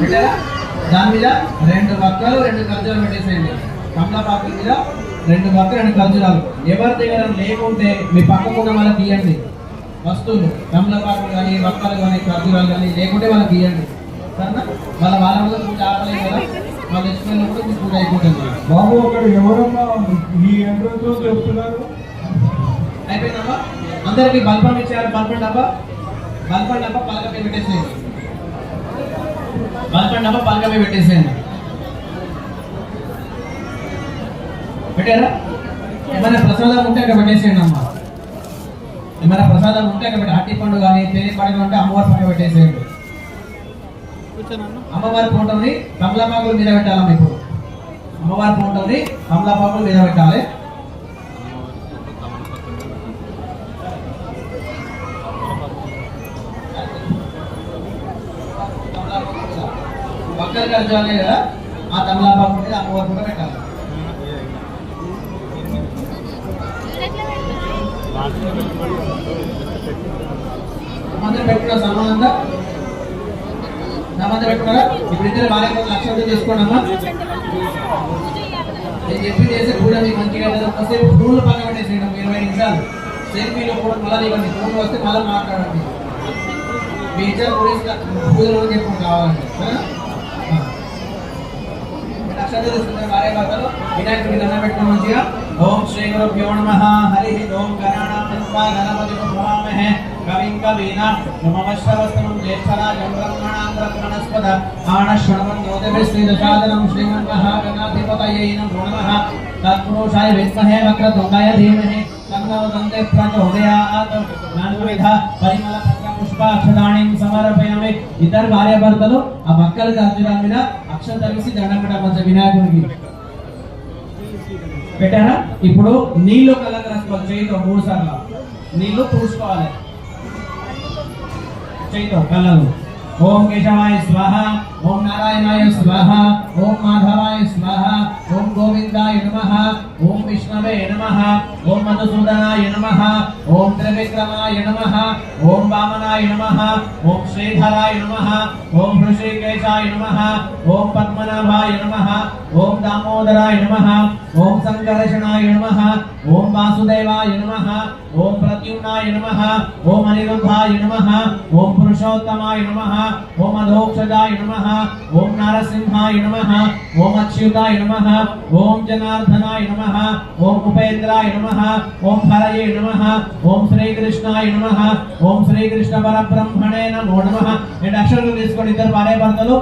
పెట్టారా? దాని మీద 2 వక్కలు 2 ఖర్జూరాలు పెట్టేసేయండి. తమలపాకు మీద 2 వక్కలు 2 ఖర్జూరాలు. ఎవరి దగ్గర లేకుంటే మీ పక్కకున్న వాళ్ళకి ఇవ్వండి వస్తువులు. తమలపాకులు కానీ వక్కలు కానీ ఖర్జూరాలు కానీ లేకుంటే వాళ్ళకి ఇవ్వండి. సరేనా? వాళ్ళ కూడా పూజ ఆపలేదు కదా, వాళ్ళు తెచ్చుకున్నప్పుడు మీ పూజ అయిపోతుంది. బాబు ఒకటి ఎవరన్నా ఈ యంత్రంతో చెప్తున్నారు. అయిపోయిందమ్మా. అందరికి బల్పం ఇచ్చారు. బల్పం డబ్బా పలకపై పెట్టేసేయండి. బల్పం డబ్బా పలకపై పెట్టేసేయండి. పెట్టారా? ఏమైనా ప్రసాదం ఉంటే అక్కడ పెట్టేసేయండి అమ్మా. ఏమైనా ప్రసాదం ఉంటే అక్కడ అట్టి పండు కానీ తేనె పండుగ ఉంటే అమ్మవారి పక్కన పెట్టేసేయండి. అమ్మవారి ఫోటోని తమలపాకుల మీద పెట్టాలమ్మా. ఇప్పుడు అమ్మవారి ఫోటోని తమలపాకుల మీద పెట్టాలి. వక్కలు ఖర్జూరాలే కదా, ఆ తమలపాకు మీద అమ్మవారి ఫోటో పెట్టాలి. అందరూ పెట్టుకున్నా సమానంగా పెట్టుకున్నారా? ఇప్పుడు ఇద్దరు భార్య లక్ష చేసుకోండి అమ్మా. నేను చెప్పి చేసే కూడా మీకు మంచిగా వస్తేపు ఫోన్లు పక్కన పెట్టేసేయండి. 20 నిమిషాలు సెల్ఫీలో కూడా మళ్ళీ ఇవ్వండి. ఫోన్ వస్తే మళ్ళీ మాట్లాడండి. మీ ఇద్దరు పూజలు చెప్పండి కావాలండి. భార్య భర్తలు వినాయకుడికి దండం పెట్టుకుని మంచిగా ఓం శ్రీ గురుభ్యో నమః హరి ఓం గణపతి భవామహే కవిం కవీనా నమశ్రవస్తమం జ్యేష్ఠరాజం బ్రహ్మణాం బ్రహ్మణస్పద ఆనశ్వణమన్యోతిభిశ్రీదశాదనం శ్రీమన్మహాగణాధిపతయే నమో నమః తత్పురుషాయ విద్మహే వక్రతుంగాయ ధీమహి తన్నో దంతే ప్రచోదయాత్. 4 పరిమళ పుష్పాక్షదాణిం సమర్పయామి. ఇద్దరు భార్య భర్తలు ఆ వక్కల ఖర్జూరాల మీద అక్షతలిసి దండం పెట్టాలి వినాయకుడికి. పెట్టారా? ఇప్పుడు నీళ్లు కళ్ళకు రాసుకోవాలి. చేయితో 3 సార్లు నీళ్లు పూసుకోవాలి. చేయితో కళ్ళను. ఓం కేశవాయ స్వాహ, ఓం నారాయణాయ స్వాహ, ఓం మాధవాయ స్వాహ, ఓం గోవిందాయ నమః, ఓం విష్ణవే నమః, ఓం మధుసూదనాయ నమః, ఓం త్రివిక్రమాయ నమః, ఓం వామనాయ నమః, ఓం శ్రీధరాయ నమః, ఓం హృషికేశాయ నమః, ఓం పద్మనాభాయ నమః, ఓం దామోదరాయ నమః, ఓం సంకర్షణాయ నమః, ఓం వాసుదేవాయ నమః, ఓం ప్రద్యుమ్నాయ నమః, ఓం అనిరుద్ధాయ నమః, ఓం పురుషోత్తమాయ నమః, ఓం అధోక్షజాయ నమః, ఓం నరసింహాయ నమః, ఓం అచ్యుతాయ నమః, ఓం జనార్దనాయ నమః, ఓం ఉపేంద్రాయ నమః, ఓం హరయే నమః, ఓం శ్రీకృష్ణాయ నమః, ఓం శ్రీకృష్ణ పరబ్రహ్మణే నమో నమః. 2 అక్షరాలు తీసుకోండి ఇద్దరు భార్య భర్తలు.